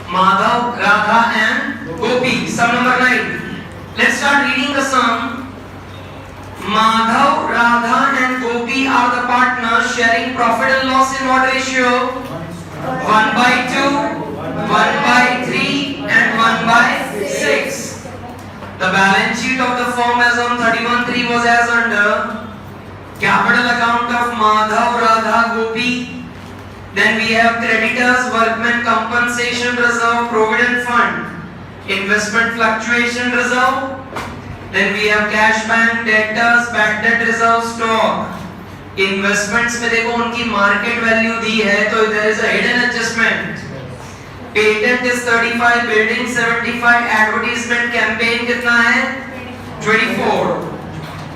Madhav, Radha and Gopi. Sum number 9. Let's start reading the sum. Madhav, Radha and Gopi are the partners sharing profit and loss in what ratio? 1/2, 1/3 and 1/6. The balance sheet of the firm as on 31/3 was as under capital account of Madhav, Radha, Gopi. Then we have creditors, workmen compensation reserve, provident fund, investment fluctuation reserve. Then we have cash bank, debtors, bad debt reserve, stock. Investments में देखो उनकी market value दी है तो there is a hidden adjustment. Patent is 35, building 75, advertisement campaign कितना है? 24.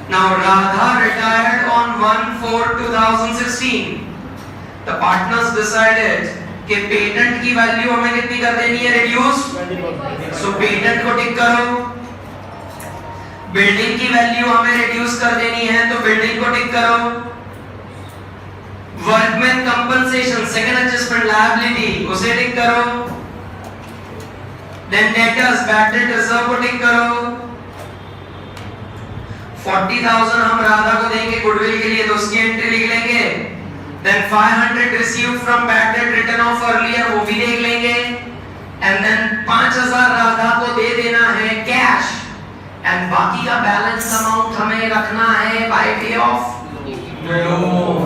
Now Radha retired on 1/4/2016. The partners decided कि patent की value हमें कितनी कर देनी है? रिड्यूस. सो पेटेंट को टिक करो. बिल्डिंग की वैल्यू हमें रिड्यूस कर देनी है तो बिल्डिंग को टिक करो. Workman compensation second adjustment liability उसे टिक करो. Then debtors bad debt reserve को टिक करो. 40,000 हम राधा को देंगे गुडविल के लिए तो उसकी एंट्री लिख लेंगे. Then 500 received from bad debt written off earlier वो भी देख लेंगे. And then 5,000 राधा को दे देना है कैश. And बाकी का बैलेंस अमाउंट हमें रखना है by way of लोन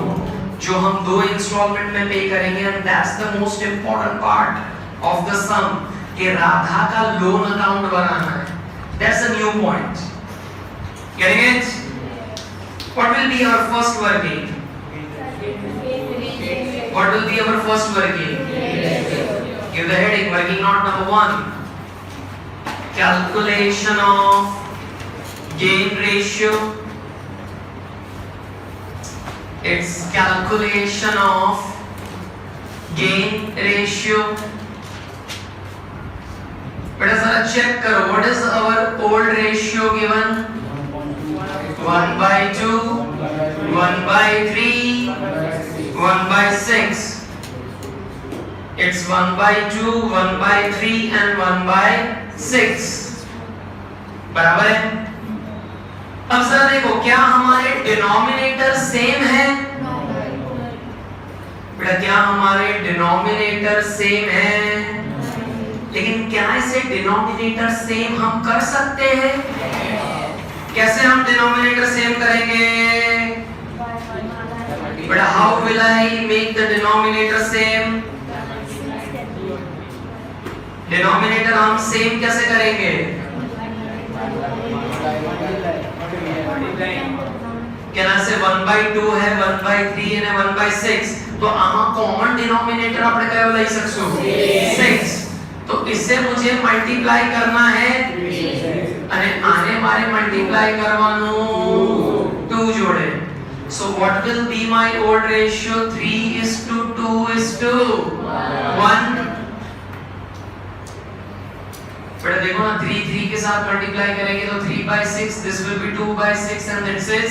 जो हम 2 इंस्टॉलमेंट में पे करेंगे. And that's the most important part of the sum कि राधा का लोन अकाउंट बनाना है. That's a new point. Getting it? What will be our first working? What will be our first working? Give the heading. Working note number 1. Calculation of gain ratio. It's calculation of gain ratio. बेटा जरा check करो. What is our old ratio given? 1/2, 1/3, 1/6. It's 1/2, 1/3 and 1/6. बराबर है. अब जरा देखो क्या हमारे डिनोमिनेटर सेम है? बेटा क्या हमारे डिनोमिनेटर सेम है? लेकिन क्या इसे डिनोमिनेटर सेम हम कर सकते हैं? कैसे हम डिनोमिनेटर सेम करेंगे? But how will I make the denominator same? Denominator हम same कैसे करेंगे? Can I say 1/2 है, 1/3 है, 1/6? तो आमा common denominator આપણે કયો લઈ શકશું? 6. तो इससे मुझे मल्टीप्लाई करना है અને આને મારે મલ્ટીપ્લાય કરવાનું 2 જોડે. So what will be my old ratio? 3:2:1. बेटा देखो ना 3 के साथ मल्टीप्लाई करेंगे तो 3/6. This will be 2/6 and this is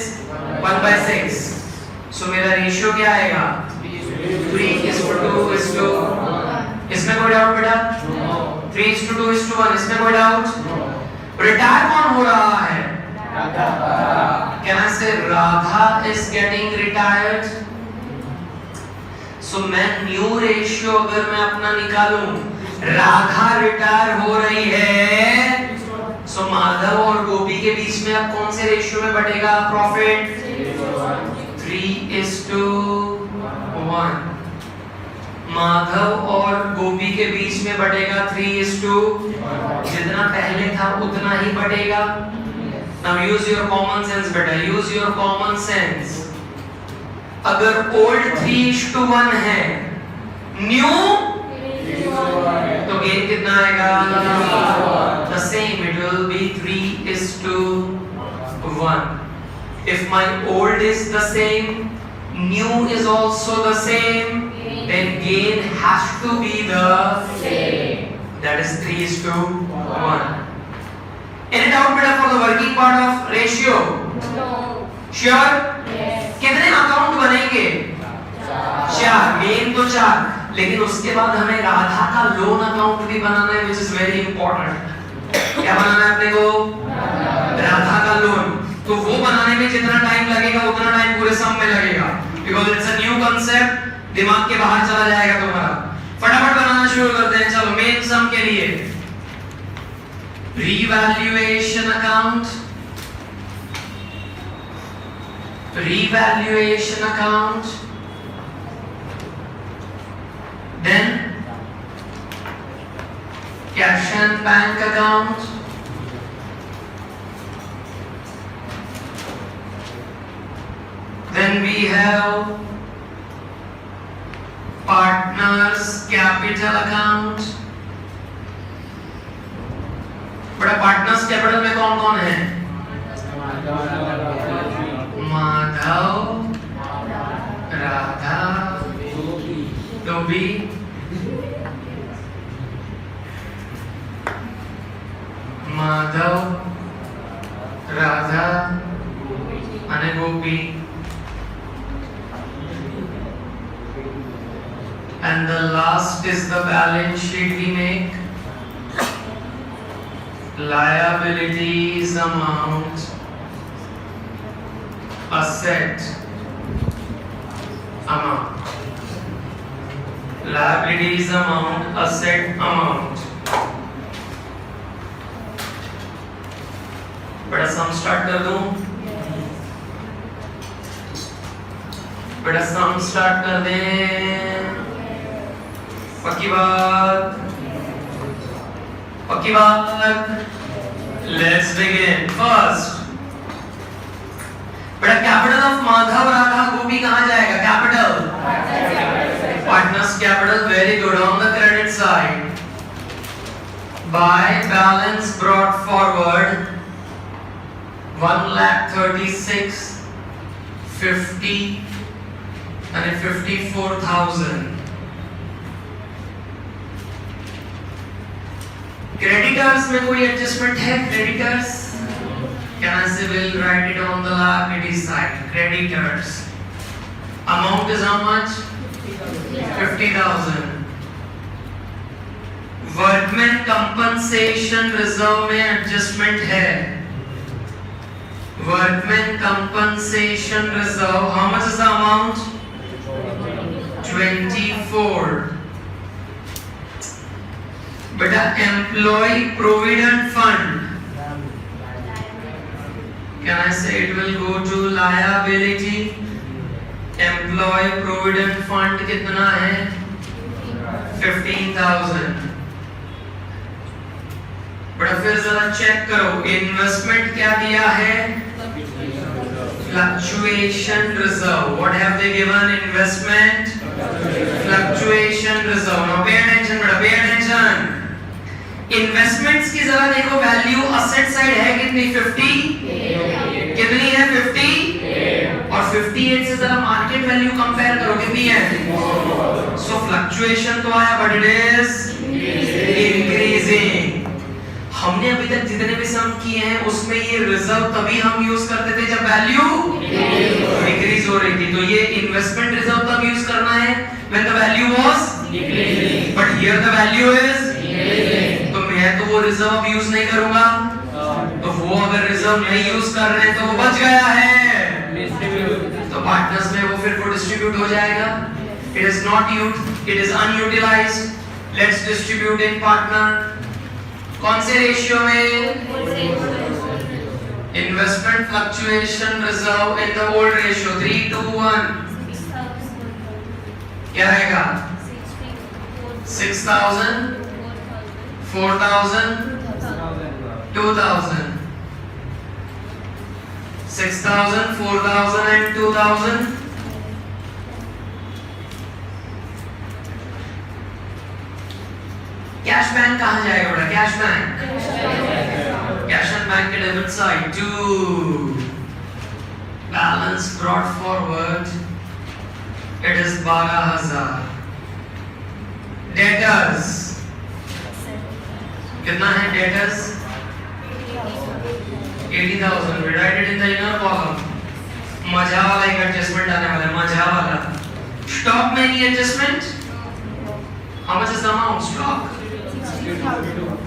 1/6. So मेरा रेशियो क्या आएगा? 3:2:1. इसमें कोई डाउट बेटा? 3:2:1. इसमें कोई डाउट? रिटायर कौन हो रहा है? Can I say Radha is getting retired? So मैं न्यू रेशियो अगर मैं अपना निकालूं, राधा रिटायर हो रही है, so माधव और गोपी के बीच में अब कौन से रेशियो में बढ़ेगा प्रॉफिट? 3:1. माधव और गोपी के बीच में बढ़ेगा 3:1. जितना पहले था उतना ही बढ़ेगा. Now use your common sense बेटा. Use your common sense. अगर old 3:1 है, new तो गेन कितना आएगा? The same. It will be 3:1. If my old is the same, new is also the same, then gain has to be the same. That is 3:1. Any doubt बेटा for the working part of ratio? No. Sure? Yes. कितने account बनेंगे? 4. Main तो 4, लेकिन उसके बाद हमें राधा का loan account भी बनाना है, which is very important. क्या बनाना है अपने को? राधा का लोन. तो वो बनाने में जितना टाइम लगेगा उतना टाइम पूरे सम में लगेगा, because it's a new concept. दिमाग के बाहर चला जाएगा तुम्हारा. फटाफट बनाना शुरू करते हैं. चलो मेन सम के लिए revaluation account, revaluation account, then cash and bank account, then we have partners capital account. बड़ा पार्टनर्स कैपिटल में कौन कौन है? माधव, राधा, गोपी, माधव, राधा અને ગોપી. And the last is the balance sheet we make. Liabilities amount, asset amount, liabilities amount, asset amount. बड़ा सम start कर दूं? बड़ा सम स्टार्ट कर दें? पक्की बात? पक्की बात? Let's begin. First, बड़ा कैपिटल ऑफ माधव, राधा, गोपी कहाँ जाएगा? Capital, partners capital. Very good. On the credit side, by balance brought forward 1,36,50 and 54,000. Creditors में कोई एडजस्टमेंट है? Creditors can I say will write it on the liability side. Creditors amount is how much? 50,000. Workman compensation reserve में adjustment है. Workman compensation reserve, how much is the amount? 24. बेटा employ provident fund, can I से it will go to liability. Employ provident fund कितना है? 15,000. बेटा फिर जरा check करो, इन्वेस्टमेंट क्या दिया है? Fluctuation reserve. What have they given? Investment fluctuation reserve. Now pay attention बेटा, पे अटेंशन. इन्वेस्टमेंट्स की जरा देखो वैल्यू असेट साइड है कितनी? 50. कितनी है? 50. और 58 से जरा मार्केट वैल्यू कंपेयर करो, कितनी है? सो फ्लक्चुएशन तो आया बट इट इज इंक्रीजिंग. हमने अभी तक जितने भी सम किए हैं उसमें ये रिजर्व तभी हम यूज करते थे जब वैल्यू डिक्रीज हो रही थी. तो ये इन्वेस्टमेंट रिजर्व तब यूज करना है when the value was decreasing. But here the value is increasing. तो मैं तो वो रिजर्व अब यूज नहीं करूंगा. तो वो अगर रिजर्व नहीं यूज कर रहे हैं तो वो बच गया है. तो पार्टनर्स में वो फिर डिस्ट्रीब्यूट हो जाएगा. It is not used, it is unutilised. Let's distribute in partner. कौन से रेशियो में? Investment fluctuation reserve in the old ratio 3:1. क्या रहेगा? 6,000, 4,000, 2,000. 6,000, 4,000 and 2,000. कैश बैंक कहाँ जाएगा बेटा? Cash bank, cash and bank के debit side 2. Balance brought forward, it is 12,000. Debtors कितना है? Debtors 80,000. we write it in the inner column. मजा वाला एक एडजस्टमेंट आने वाला है, मजा वाला. स्टॉक में नहीं adjustment, How much is the amount? Stock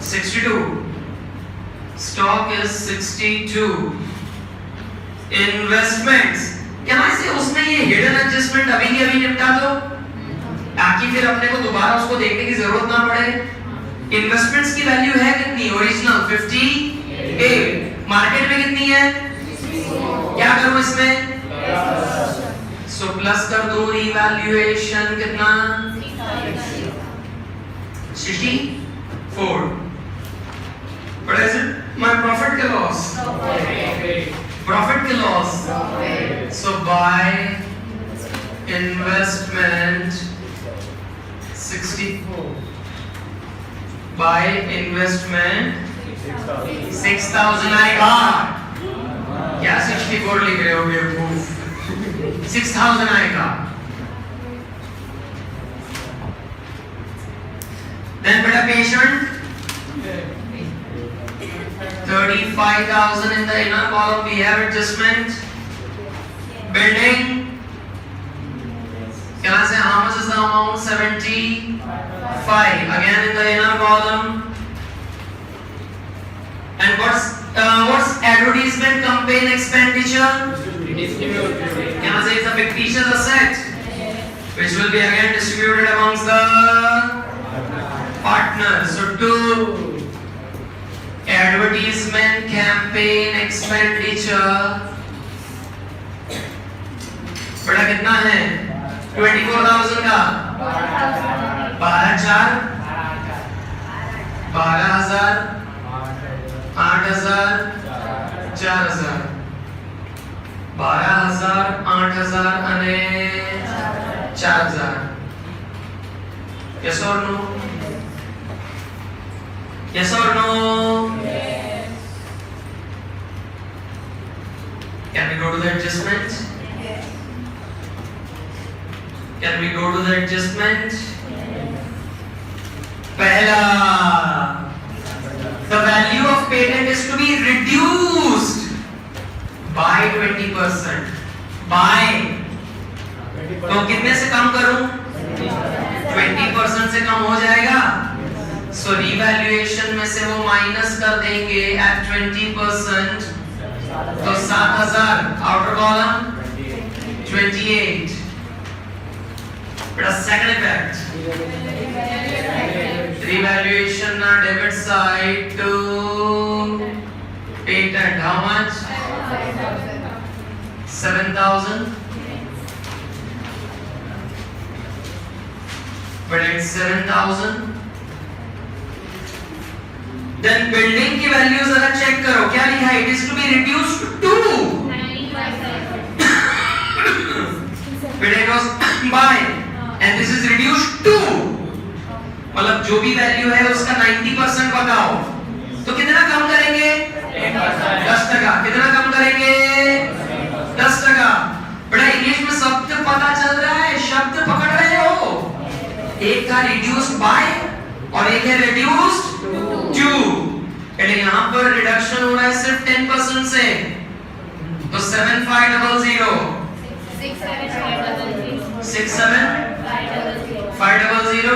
62. Stock is 62. Investments. Can I say उसमें ये hidden adjustment अभी की अभी निपटा दो, ताकि फिर अपने को दोबारा उसको देखने की जरूरत ना पड़े. इन्वेस्टमेंट्स की वैल्यू है कितनी? ओरिजिनल 58. मार्केट में कितनी है? क्या करूं इसमें? सो प्लस कर दो. रिवैल्यूएशन कितना? 64. What is it? My profit के loss. Profit के loss. So by investment 64. By investment 6000 आएगा. क्या 64 लिख रहे हो बेवकूफ? 6000 आएगा. Then बेटा patient 35,000 in the inner column. We have adjustment. Building. Can I say how much is the amount? 75. Again in the inner column. And what's advertisement campaign expenditure? Can I say it's a fictitious asset, which will be again distributed amongst the partners. So to advertisement campaign expenditure बड़ा कितना है? 24,000 का 12,000 12,000 8,000 4,000 12,000 8,000 અને 4,000. Yes or no? Yes or no? Yes. Can we go to the adjustment? Yes. Can we go to the adjustment? Yes. Pehla, the value of patent is to be reduced by 20%. By तो कितने से कम करूं? 20% से कम हो जाएगा. So revaluation में से वो माइनस कर देंगे at 20%. तो 7,000. Outer column 28. But a second effect. Revaluation na debit side to patent. How much? 7,000. But it's 7,000. Then building की वैल्यू जरा चेक करो. क्या लिखा है? It is to be reduced to 95. But it was by and this is reduced to. मतलब जो भी value है उसका 90% बताओ. तो कितना कम करेंगे? 10%. कितना कम करेंगे? 10%. बड़ा इंग्लिश में शब्द पता चल रहा है, शब्द पकड़ रहे हो. एक था reduced by और एक है reduced to. यहाँ पर रिडक्शन हो रहा है सिर्फ 10% से. तो 7500 67500.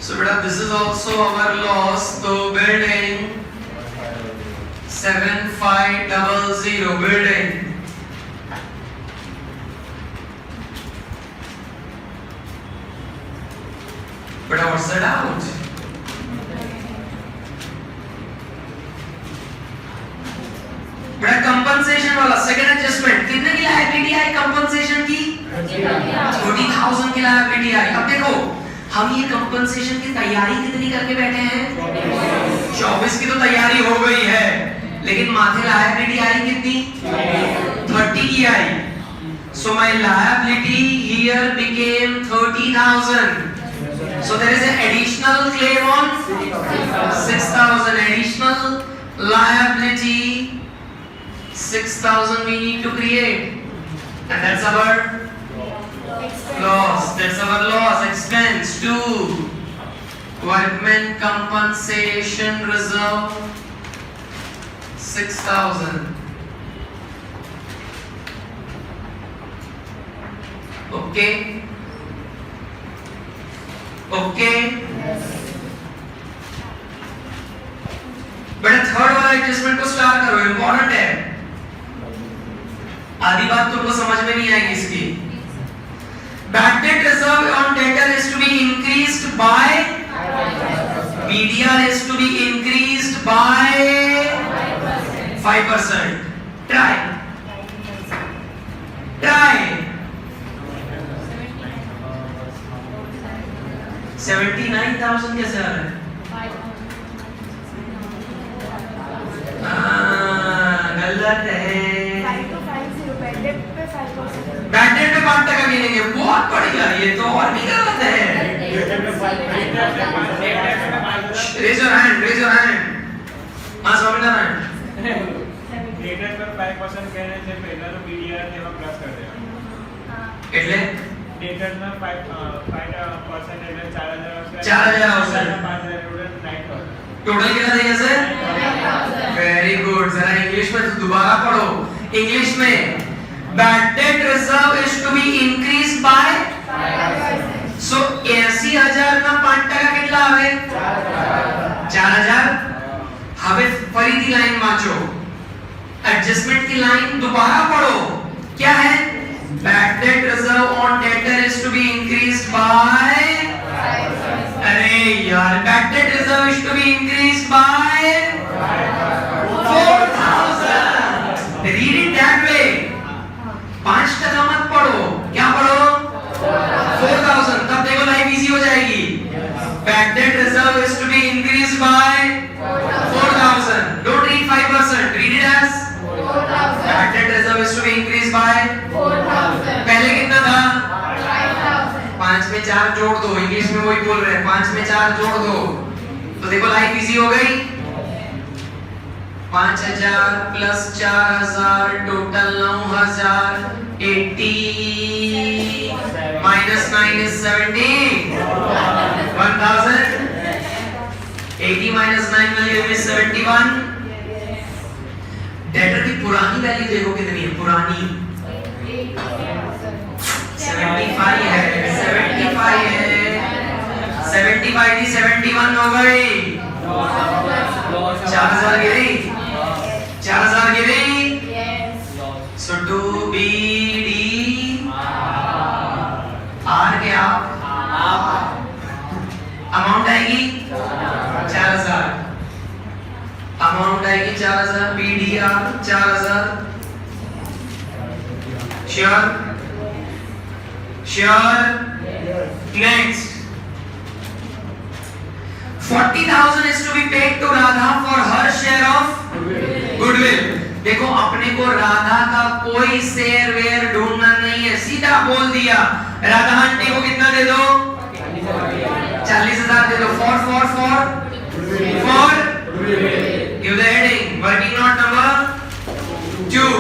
So beta this is also our loss. So building 7500 building. But what's that out? बड़ा कंपनसेशन वाला सेकंड एडजस्टमेंट कितने की लायबिलिटी आई? कंपनसेशन की 40,000 की लायबिलिटी आई. अब देखो हम ये कंपनसेशन की तैयारी कितनी करके बैठे हैं? 24 की तो तैयारी हो गई है, लेकिन माथे लायबिलिटी आई कितनी? 30 की आई. So my liability here became 30,000. So there is an additional claim on 6,000. Additional liability 6,000 we need to create, and that's our loss. That's our loss. Expense 2. Workmen compensation reserve 6,000. Okay. Okay बेटा third वाला adjustment को start करो, important है, आधी बात तुमको समझ में नहीं आएगी इसकी। Bad debt reserve on debtor is to be increased by BDR is to be increased by 5%. Try 79,000 कैसे आ रहा है? गलत है। बैड डेट पे 5% गिनेंगे, बहुत बढ़िया, ये तो और भी गलत है। Raise your hand. हाँ स्वामीनारायण। डेटर पर 5% कहने से पहले तो बीडीआर ने वो प्लस कर दिया। એટલે डेटर में 5% એટલે 4000 4000 5000 टोटल कितना देंगे सर? Very good. जरा इंग्लिश में तो दोबारा पढ़ो, इंग्लिश में bad debt reserve is to be increased by 5%. So 80,000 ના 5% કેટલા આવે? 4000. હવે ફરીથી લાઈન વાંચો, एडजस्टमेंट की लाइन दोबारा पढ़ो, क्या है? Bad debt reserve on debtor is to be increased by 5%. अरे यार, bad debt reserve is to be increased by 4,000. Read it that way. 5% मत पढ़ो, क्या पढ़ो? 4,000. तब देखो लाइफ इजी हो जाएगी. Bad debt reserve is to be increased by 4,000. Don't read 5%, read it as 4,000. Bad debt reserve is to be increased by 4,000. पहले कितना था? 5,000. 5 में 4 जोड़ दो, इंग्लिश में वही बोल रहे हैं, 5 में 4 जोड़ दो, तो देखो लाइफ इजी हो गई. 5,000 plus 4,000 total 9,000. 80 minus 9 is 70. 1,000. 80 minus 9 will give me 71. Debtor की पुरानी वैल्यू देखो कितनी है, पुरानी 75 है. 75 है. 75 थी, 71 हो गई. 4,000 गिरी. 4,000 गिरी. So to BD R के आप अमाउंट आएगी 4,000. अमाउंट आएगी 4,000. BDR 4,000. Sure? Next 40,000 is to be paid to Radha for her share of goodwill. देखो अपने को राधा का कोई शेयर वेयर ढूंढना नहीं है, सीधा बोल दिया राधा आंटी को कितना दे दो? 40,000 दे दो. For give the heading working note number 2.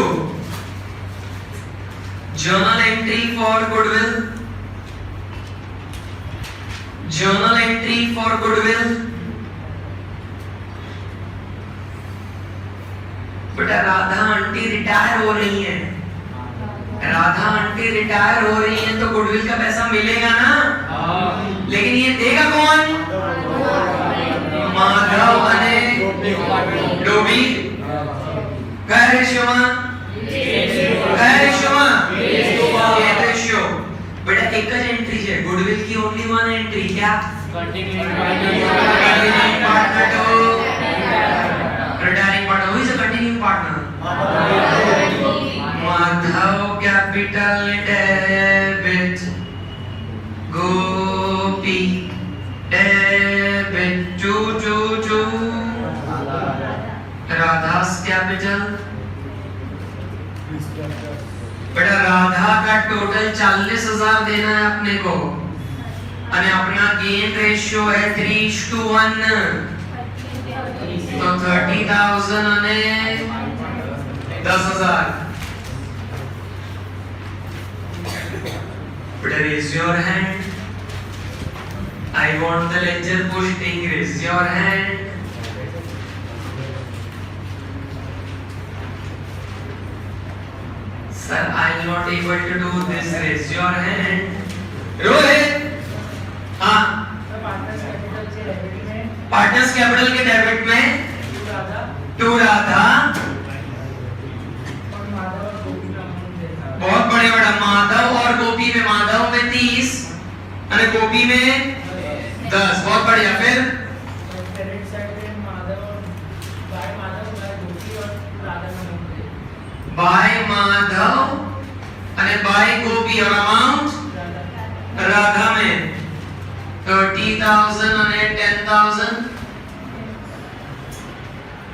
journal entry for goodwill. journal entry for goodwill. बेटा राधा आंटी रिटायर हो रही है, राधा आंटी रिटायर हो रही है तो गुडविल का पैसा मिलेगा ना. लेकिन ये देगा कौन? माधव अने डोबी. क्या रेशियो में? ये रेशियो. बेटा एक ही एंट्री है गुडविल की, ओनली वन एंट्री. क्या? Continuing partner to retiring partner. Who is a continuing partner? Madhav capital debit. Gopi debit. Chu. Radha's capital. बेटा राधा का टोटल 40,000 देना है अपने को, और अपना गेन रेशियो है 3:1. तो 30,000 અને 10,000. But raise your hand. I want the ledger pushing. Raise your hand. Sir, I am not able to do this. Raise your hand. Rohit. हाँ पार्टनर्स कैपिटल के डेबिट में टू राधा, बहुत बड़े बड़ा माधव और गोपी में, माधव में 30 और गोपी में 10, बहुत बढ़िया। फिर बाय माधव और बाय गोपी और अमाउंट राधा में 30,000 और 10,000,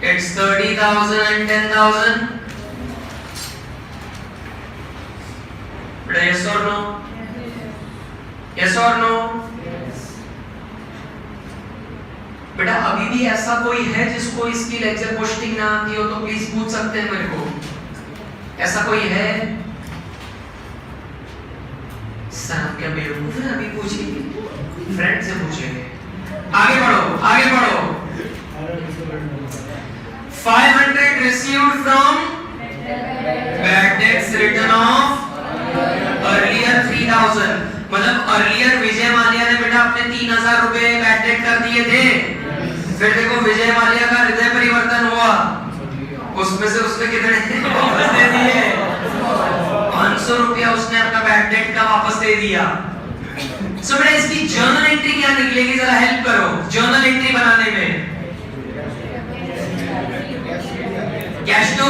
it's 30,000 and 10,000. Yes or no? Yes or no? बेटा अभी भी ऐसा कोई है जिसको इसकी लेक्चर पोस्टिंग ना आती हो तो प्लीज पूछ सकते हैं मेरे को, ऐसा कोई है? सर क्या बेवकूफ है, अभी पूछेंगे, फ्रेंड से पूछेंगे। आगे बढ़ो, आगे बढ़ो। 500 received from bad debts written off earlier 3,000, मतलब अर्लियर विजय माल्या ने बेटा अपने 3,000 रुपए बैड डेट कर दिए थे। फिर देखो विजय माल्या का हृदय परिवर्तन हुआ, उसमें से उसने कितने वापस दे दिए? 500 रुपया उसने अपना बैड डेट का वापस दे दिया। सो बेटा इसकी जर्नल एंट्री क्या निकलेगी, जरा हेल्प करो जर्नल एंट्री बनाने में। Cash to,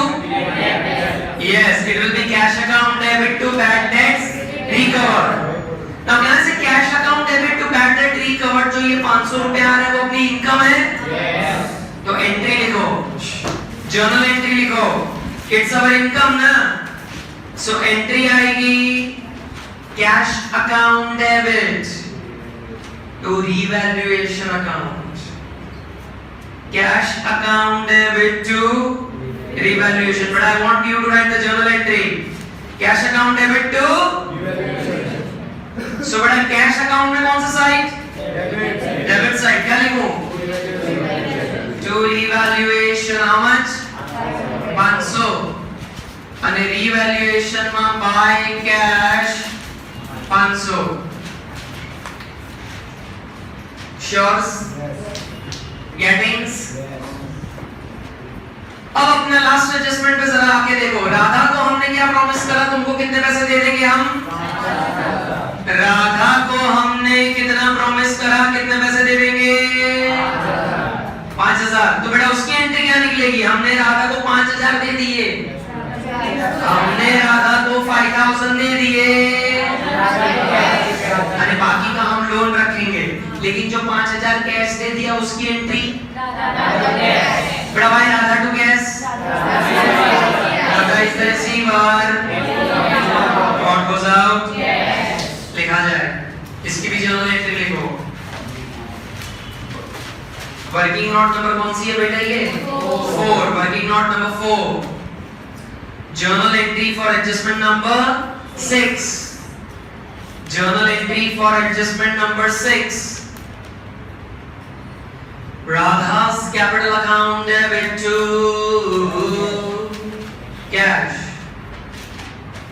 yes, it will be cash account debit to bad debts recovered. Now यहाँ से cash account debit to bad debt recovered, जो ये 500 रुपए आ रहा है वो अपनी इनकम है, तो एंट्री लिखो, जर्नल एंट्री लिखो, इट्स अवर इनकम ना। सो एंट्री आएगी cash account debit to revaluation account, cash account debit to revaluation. But I want you to write the journal entry, cash account debit to. So बेटा cash account में कौन सा side? Debit side, क्या लिखूं? To revaluation how much? 500 અને રિવેલ્યુએશન માં by cache 500। श्योर्स? गेटिंग्स? अब अपने लास्ट एडजस्टमेंट पे जरा आके देखो, राधा को हमने क्या प्रॉमिस करा, तुमको कितने पैसे दे देंगे हम? राधा को हमने कितना प्रॉमिस करा, कितने पैसे दे देंगे? 5,000। तो बेटा उसकी एंट्री क्या निकलेगी? हमने राधा को 5,000 दे दिए, हमने राधा को 5,000 दे दिए, अरे बाकी का हम लोन रखेंगे, लेकिन जो 5,000 कैश दे दिया उसकी एंट्री बेटा भाई Radha to cash, Radha is the receiver, what goes out लिखा जाए। इसकी भी जर्नल एंट्री लिखो। वर्किंग नोट नंबर कौन सी है बेटा? ये 4, working note number 4, journal entry for adjustment number 6, journal entry for adjustment number 6, Radha's capital account debit to cash,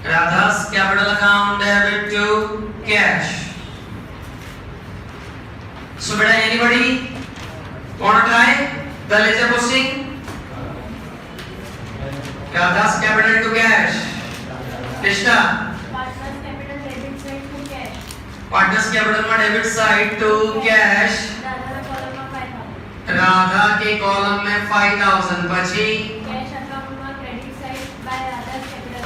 Radha's capital account debit to cash. So beta anybody want to try the laser posting? Radha's capital to cash, Krishna, partners capital debit side to cash, partners capital में debit side to cash, Radha के column में 5,000 बची, cash account में credit side by Radha's capital,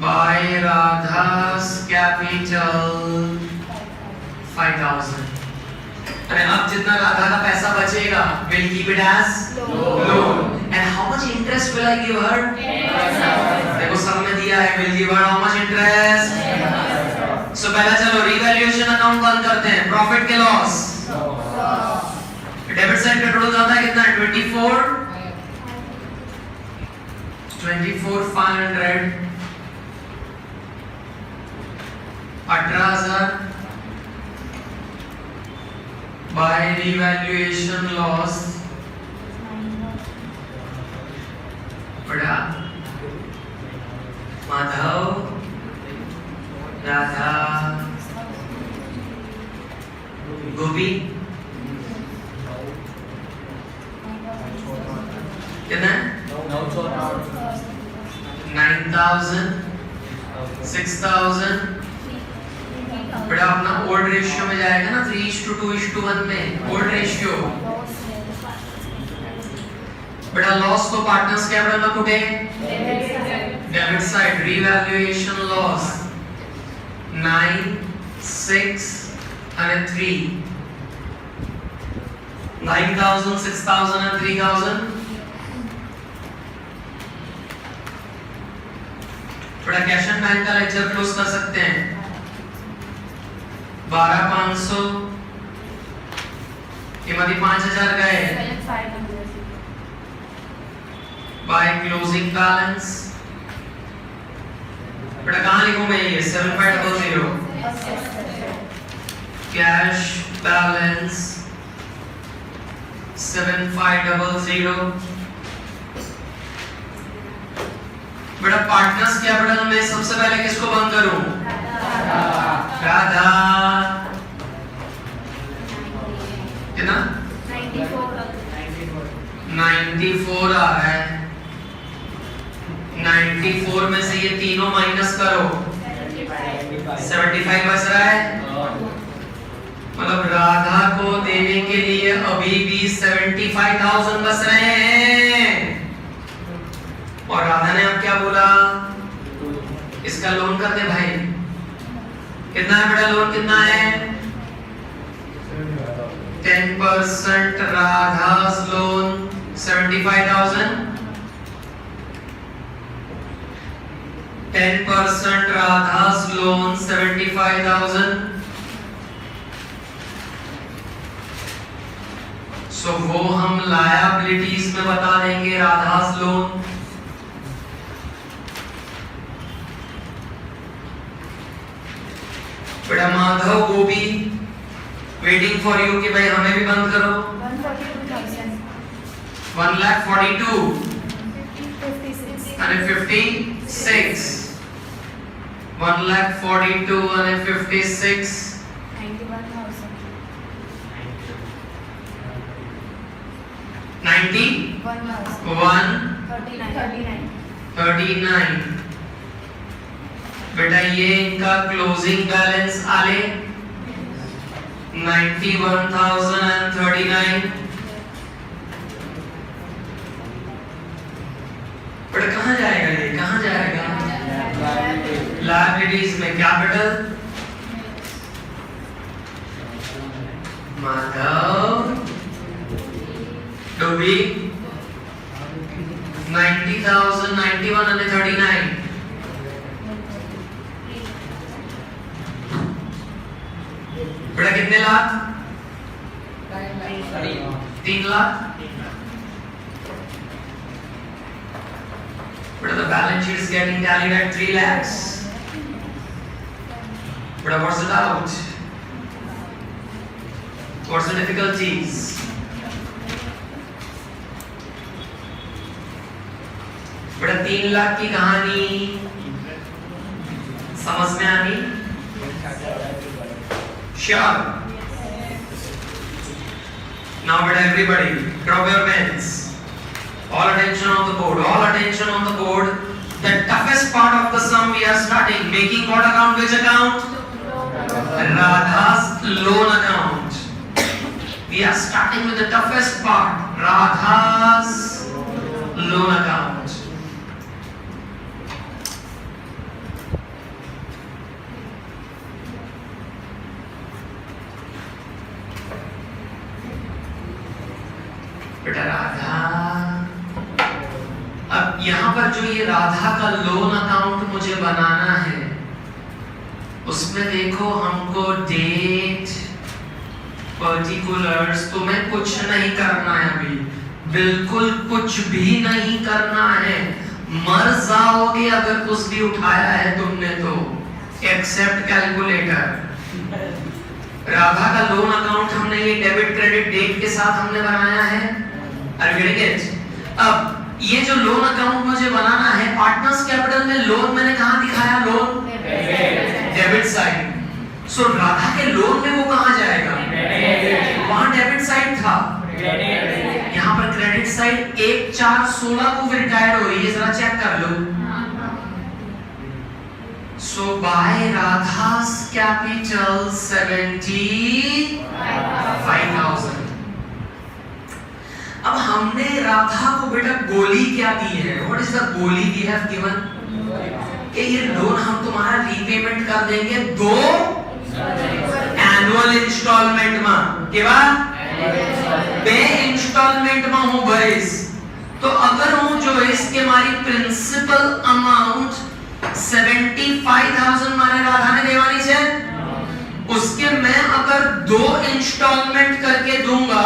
by Radha's capital 5,000। अरे अब जितना राधा का पैसा बचेगा will keep it as loan, and how much interest will I give her? देखो सब में दिया है, will give her how much interest? So पहला चलो रिवैल्यूएशन अकाउंट बंद करते हैं, प्रॉफिट के लॉस। डेबिट साइड का टोटल जाता है कितना? 24,500, 18,000 बाय रिवैल्यूएशन लॉस बड़ा माधव, राधा, गोपी 9,000, 6,000। बेटा अपना ओल्ड रेशियो में जाएगा ना 3:2:1 में, ओल्ड रेशियो। बेटा लॉस को पार्टनर्स कैपिटल में कुटे debit side, revaluation loss 9, 6 and 3, 9,000, 6,000 and 3,000। बेटा कैश एंड बैंक का लेक्चर क्लोज कर सकते हैं। 12,500 कीमती 5,000 गए बाय क्लोजिंग बैलेंस। बेटा कहां लिखूं मैं ये 7500 कैश बैलेंस 7500। बेटा पार्टनर्स कैपिटल में सबसे पहले किसको बंद करूं? राधा। कितना? 94 आ रहा है। 94 में से ये तीनों माइनस करो, 75 बच रहा है। मतलब राधा को देने के लिए अभी भी 75,000 बच रहे हैं। और राधा ने अब क्या बोला? इसका लोन कर दे भाई। कितना है बेटा लोन? कितना है? 10% राधा's लोन 75,000, 10% राधा's लोन 75,000। सो वो हम लायबिलिटीज में बता देंगे राधा's लोन। बेटा माधव गोपी वेटिंग फॉर यू कि भाई हमें भी बंद करो। 1,42,000 and 56, 1,42,000 and 56, 91,39। बेटा ये इनका क्लोजिंग बैलेंस आले 91,039। बेटा कहां जाएगा ये? कहां जाएगा? लायबिलिटीज में कैपिटल माधव डोबी 90,000, 91 and 39। बेटा कितने lakh? 3 lakh. But the balance sheet is getting tallied at 3 lakhs. But what's the doubt? What's the difficulties? बेटा 3 लाख की कहानी समझ में आनी? Sure. Now better everybody drop your pens. All attention on the board. All attention on the board. The toughest part of the sum we are starting. Making what account? Which account? Radha's loan account. We are starting with the toughest part. Radha's loan account. बेटा राधा, अब यहां पर जो ये राधा का loan account मुझे बनाना है उसमें देखो हमको डेट पर्टिकुलर्स तुम्हें कुछ नहीं करना है, अभी बिल्कुल कुछ भी नहीं करना है। मर जाओगे अगर कुछ भी उठाया है तुमने तो, एक्सेप्ट कैलकुलेटर। राधा का लोन अकाउंट हमने ये डेबिट क्रेडिट डेट के साथ हमने बनाया है। Are you getting it? अब ये जो लोन अकाउंट मुझे बनाना है, पार्टनर्स कैपिटल में लोन मैंने कहां दिखाया? Loan debit side. So Radha के लोन में वो कहां जाएगा? वहां डेबिट साइड था, यहाँ पर क्रेडिट साइड 1/4/16 को रिटायर्ड हो रही है, जरा चेक कर लो। So by Radha's capital 75,000. अब हमने राधा को बेटा गोली क्या दी है? What is the गोली we have given? कि ये लोन हम तुम्हारा रीपेमेंट कर देंगे 2 एनुअल इंस्टॉलमेंट में केवा 2 इंस्टॉलमेंट में हूं भरीस तो अगर हूं जो इसके मारी प्रिंसिपल अमाउंट 75,000 मारे राधा ने देवानी है उसके मैं अगर 2 इंस्टॉलमेंट करके दूंगा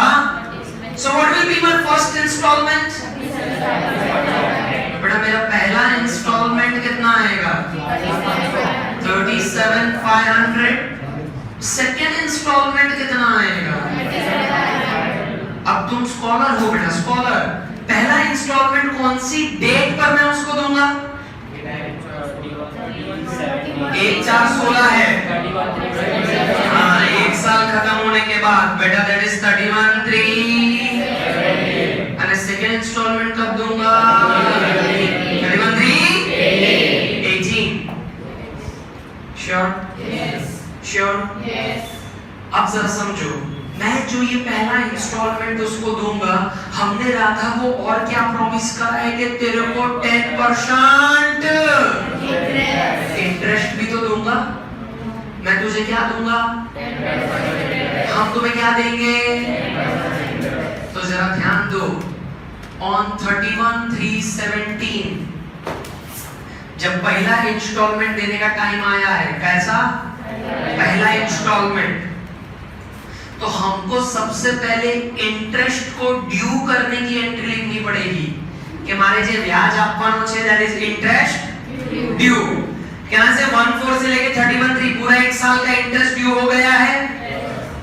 so what will be my first installment बेटा मेरा पहला इंस्टॉलमेंट कितना आएगा 37,500 सेकंड इंस्टॉलमेंट कितना आएगा अब तुम स्कॉलर हो बेटा स्कॉलर पहला इंस्टॉलमेंट कौन सी डेट पर मैं उसको दूंगा 1/4/16 है हाँ 1 साल खत्म होने के बाद बेटा दैट इज 31/3 और सेकंड इंस्टॉलमेंट कब दूंगा 31/3 18 श्योर श्योर अब जरा समझो मैं जो ये पहला इंस्टॉलमेंट उसको दूंगा हमने राधा को और क्या प्रॉमिस करा है कि तेरे को 10% इंटरेस्ट भी तो दूंगा मैं तुझे क्या दूंगा हम तुम्हें क्या देंगे तो जरा ध्यान दो ऑन 31/3/17 जब पहला इंस्टॉलमेंट देने का टाइम आया है कैसा पहला इंस्टॉलमेंट तो हमको सबसे पहले इंटरेस्ट को ड्यू करने की एंट्री लिखनी पड़ेगी कि हमारे जो ब्याज आपन छे दैट इज इंटरेस्ट ड्यू क्या से 14 से लेके 31/3 पूरा 1 साल का इंटरेस्ट ड्यू हो गया है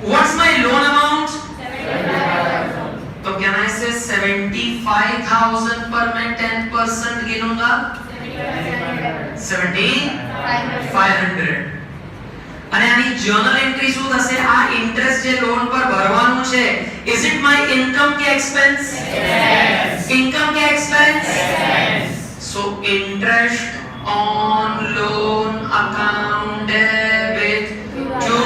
व्हाट्स माय लोन अमाउंट तो क्या ना से 75,000 पर मैं 10% गिनूंगा 7,500 અને આની જર્નલ એન્ટ્રી શું થશે આ ઇન્ટરેસ્ટ જે લોન પર ભરવાનું છે ઇઝ ઇટ માય ઇન્કમ કે એક્સપેન્સ ઇન્કમ કે expense so interest on loan account debit to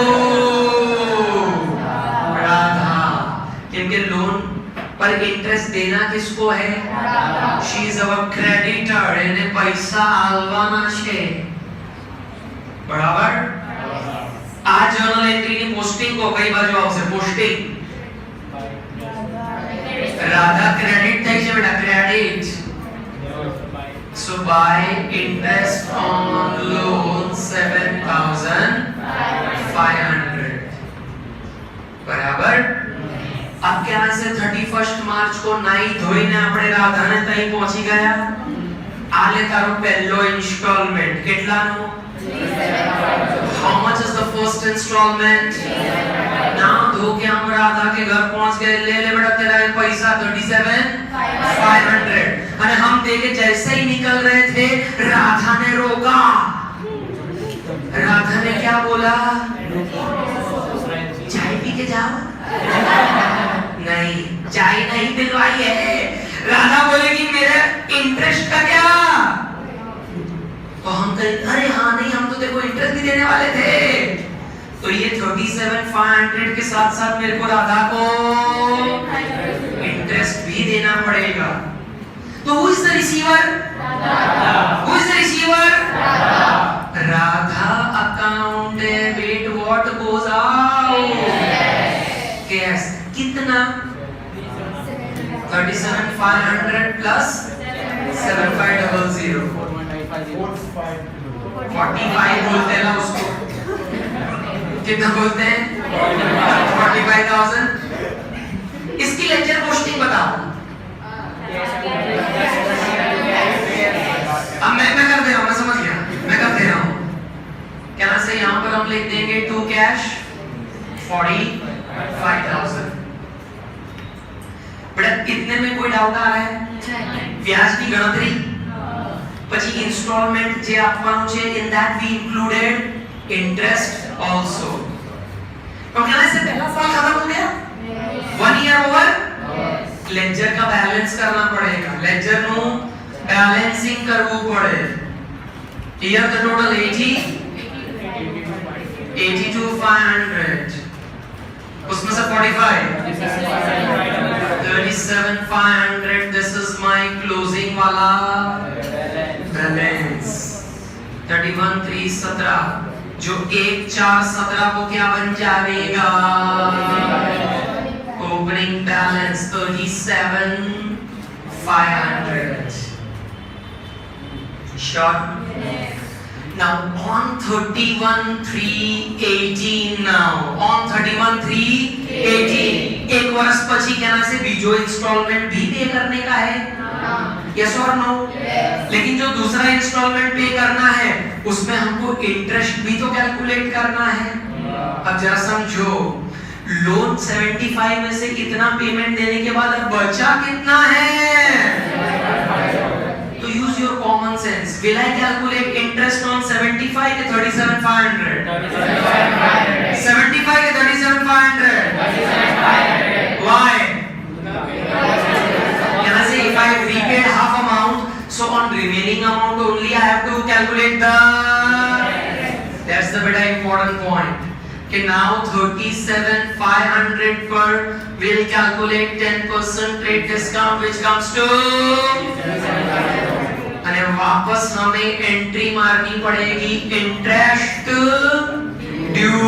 Radha क्योंकि लोन पर इंटरेस्ट देना किसको है शी इज अवर क्रेडिटर એને પૈસા આલવાના છે બરાબર आ जर्नल एंट्री की पोस्टिंग को कई बाजू आवશે पोस्टिंग राधा क्रेडिट થઈ છે બેટા credit so by interest on loan 7,500 बराबर अब क्या से 31 मार्च को नाई धोઈને આપણે રાધાને તઈ પહોંચી ગયા આ લે તારો પહેલો installment કેટલાનો How much is the first installment? Now धोके हम राधा के घर पहुंच गए ले बेटा तेरा ये पैसा 37,500 अरे हम देखे जैसे ही निकल रहे थे राधा ने रोका राधा ने क्या बोला चाय पी के जाओ नहीं चाय नहीं पिलवाई है राधा बोलेगी मेरा इंटरेस्ट का क्या तो हम कहें अरे हाँ नहीं हम तो देखो इंटरेस्ट भी देने वाले थे तो ये 37,500 के साथ साथ मेरे को राधा को इंटरेस्ट भी देना पड़ेगा तो who is the receiver who is the receiver Radha account debit what goes out yes कितना 37,500 plus 7,500 45 बोलते हैं ना उसको कितना बोलते हैं 45,000 इसकी लेक्चर पोस्टिंग बताओ अब मैं कर दे रहा हूं मैं समझ गया मैं कर दे रहा हूं क्या से यहां पर हम लिख देंगे टू कैश 45,000 बड़ा कितने में कोई डाउट आ रहा है ब्याज की गणतरी પછી ઇન્સ્ટોલમેન્ટ જે આપવાનું છે in that we included interest also तो क्या से पहला साल खत्म हो गया 1 year over लेजर का बैलेंस करना पड़ेगा लेजर નું બેલેન્સિંગ કરવું પડે Here the total 80, 82,500. उसमें से 45, 37,500. This is my closing वाला balance. 31,317. जो 1,417 को क्या बन जाएगा? Opening balance 37,500. Sure. Now on 31,318 now. On 31,318 एक वर्ष પછી क्या ना से बीजो इंस्टॉलमेंट भी पे करने का है? Yes or no? लेकिन जो दूसरा इंस्टॉलमेंट पे करना है उसमें हमको इंटरेस्ट भी तो कैलकुलेट करना है. अब जरा समझो, लोन 75 में से कितना पेमेंट देने के बाद अब बचा कितना है? तो use your common sense. Will I calculate interest on 75 के 37,500? 75 के 37,500. Why? Can I say if I have repaid half amount, so on remaining amount only I have to calculate the. That's the very important point. Okay, now 37,500 per will calculate 10% rate discount which comes to. અને વાપસ हमें entry मारनी पड़ेगी interest due.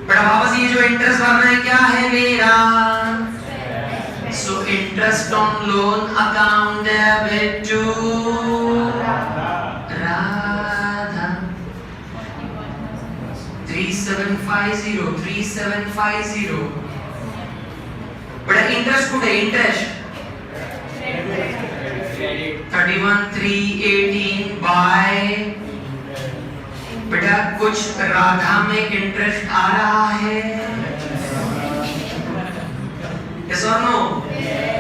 But वापस ये जो interest भरना है क्या है मेरा? So interest on loan account debit to Radha. 3750. बड़ा इंटरेस्ट कुठे? इंटरेस्ट 31,318 बाय बेटा कुछ राधा में इंटरेस्ट आ रहा है? Yes or no?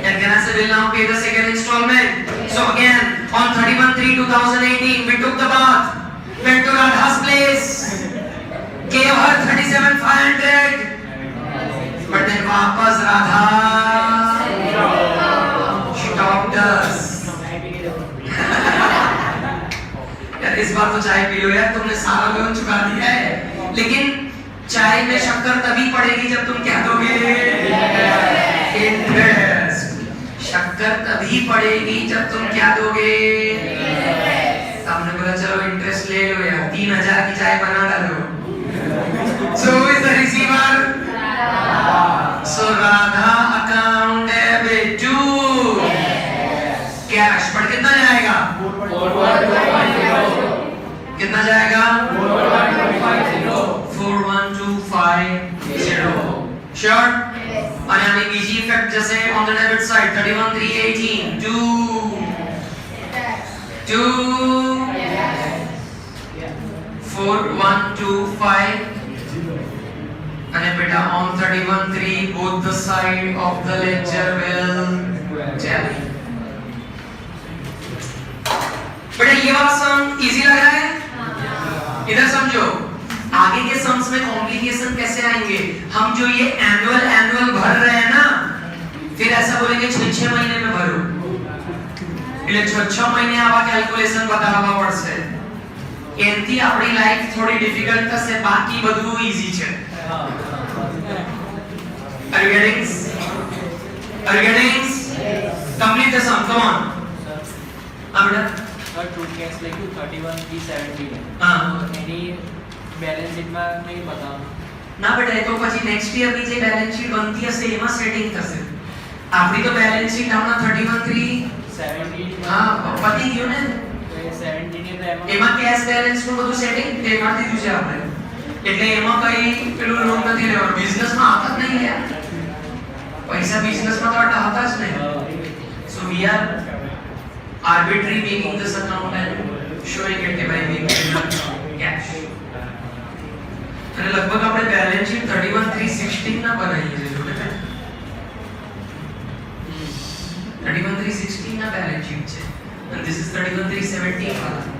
And can I say will now pay the second installment? So again on 31/3/2018 we took the bath, went to Radha's place, gave her 37,500, but then वापस Radha stopped us. यार इस बार तो चाय P low यार, तुमने सारा loan चुका दिया है. लेकिन चाय में शक्कर तभी पड़ेगी जब तुम क्या दोगे? इंटरेस्ट. शक्कर तभी पड़ेगी जब तुम क्या दोगे? हमने बोला चलो इंटरेस्ट ले लो यार, 3,000 की चाय बना डालो. So who is the receiver? So Radha account debit to cash. पर कितना जाएगा? कितना जाएगा? 41,250. Sure? और यानी बीजी इफेक्ट जैसे on the debit side 31,318 to 4125 and beta on 31,3 both the side of the ledger will tally. बेटा ये वाला सम इजी लग रहा है? इधर समझो, आगे के सम्स में कॉम्प्लिकेशन कैसे आएंगे? हम जो ये एनुअल भर रहे हैं ना, फिर ऐसा बोलेंगे 6 महीने में भरो. એટલે 6 મહિને આવા કેલ્ક્યુલેશન બતાવવા પડશે. એનથી આપણી લાઈફ થોડી ડિફિકલ્ટ થશે, બાકી બધું ઈઝી છે. Are you getting? Complete the sum. Come on. हाँ बेटा. टू कैश लेके 31,370 हाँ. એની બેલેન્સ શીટમાં નહીં બતાવવાનું. ના બેટા એ તો પછી નેક્સ્ટ યર ની જે બેલેન્સ શીટ બનતી હશે એમાં સેટિંગ થશે. આપણી તો બેલેન્સ શીટ હમણાં 31,370 હા પતી ગયું ને. તો એ 70 ની તો એમાં કેશ બેલેન્સ નું બધું સેટિંગ તે કરી દીધું છે આપણે. એટલે એમાં કઈ પેલું લોન નથી લેવાનું. બિઝનેસ માં આવતા જ નહીં યાર પૈસા, બિઝનેસ માં તો આટલા હતા જ નહીં. So we are arbitrary making this account and showing it by making cash. અને લગભગ આપણે બેલેન્સ શીટ 31,316 ના બનાવીએ છે જો બેટા. 31,316 ના બેલેન્સ શીટ છે and this is 31,317 વાળા.